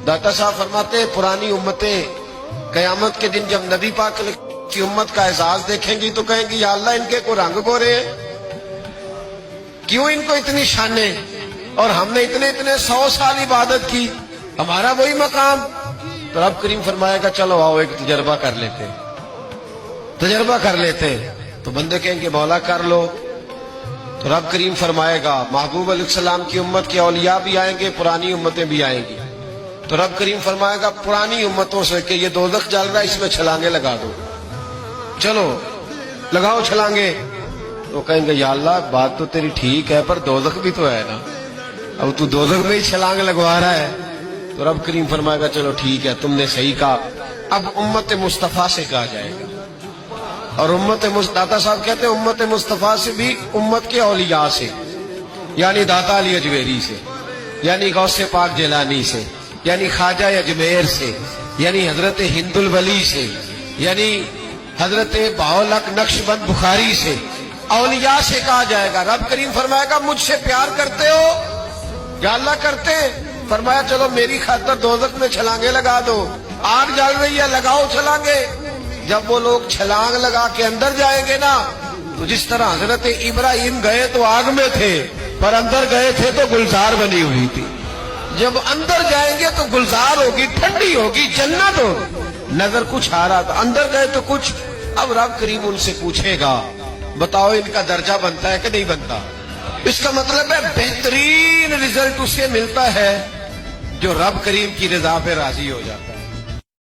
داتا صاحب فرماتے ہیں پرانی امتیں قیامت کے دن جب نبی پاک کی امت کا اعزاز دیکھیں گی تو کہیں گی یا اللہ ان کے کو رنگ گورے ہیں، کیوں ان کو اتنی شانیں، اور ہم نے اتنے 100 سال عبادت کی، ہمارا وہی مقام۔ تو رب کریم فرمائے گا چلو آؤ ایک تجربہ کر لیتے ہیں۔ تو بندے کہیں گے مولا کر لو۔ تو رب کریم فرمائے گا محبوب علیہ السلام کی امت کے اولیاء بھی آئیں گے، پرانی امتیں بھی آئیں گی۔ تو رب کریم فرمائے گا پرانی امتوں سے کہ یہ دوزخ جل رہا ہے، اس میں چھلانگے لگا دو، چلو لگاؤ چھلانگے۔ تو کہیں گے یا اللہ بات تو تیری ٹھیک ہے پر دوزخ بھی تو ہے نا، اب تو دوزخ میں ہی چھلانگ لگوا رہا ہے۔ تو رب کریم فرمائے گا چلو ٹھیک ہے تم نے صحیح کہا، اب امت مصطفیٰ سے کہا جائے گا۔ اور داتا صاحب کہتے ہیں امت مصطفیٰ سے بھی امت کے اولیاء سے، یعنی داتا علی اجمیری سے، یعنی غوث پاک جیلانی سے، یعنی خواجہ اجمیر سے، یعنی حضرت ہند الولی سے، یعنی حضرت بہاؤالحق نقشبند بخاری سے، اولیاء سے کہا جائے گا۔ رب کریم فرمائے گا مجھ سے پیار کرتے ہو؟ یا اللہ کرتے ہیں۔ فرمایا چلو میری خاطر دوزخ میں چھلانگے لگا دو، آگ جل رہی ہے لگاؤ چھلانگے۔ جب وہ لوگ چھلانگ لگا کے اندر جائیں گے نا، تو جس طرح حضرت ابراہیم گئے تو آگ میں تھے پر اندر گئے تھے تو گلزار بنی ہوئی تھی، جب اندر جائیں گے تو گلزار ہوگی، ٹھنڈی ہوگی، جنت ہوگی۔ نظر کچھ آ رہا تھا، اندر گئے تو کچھ۔ اب رب کریم ان سے پوچھے گا بتاؤ ان کا درجہ بنتا ہے کہ نہیں بنتا؟ اس کا مطلب ہے بہترین رزلٹ اسے ملتا ہے جو رب کریم کی رضا پہ راضی ہو جاتا ہے۔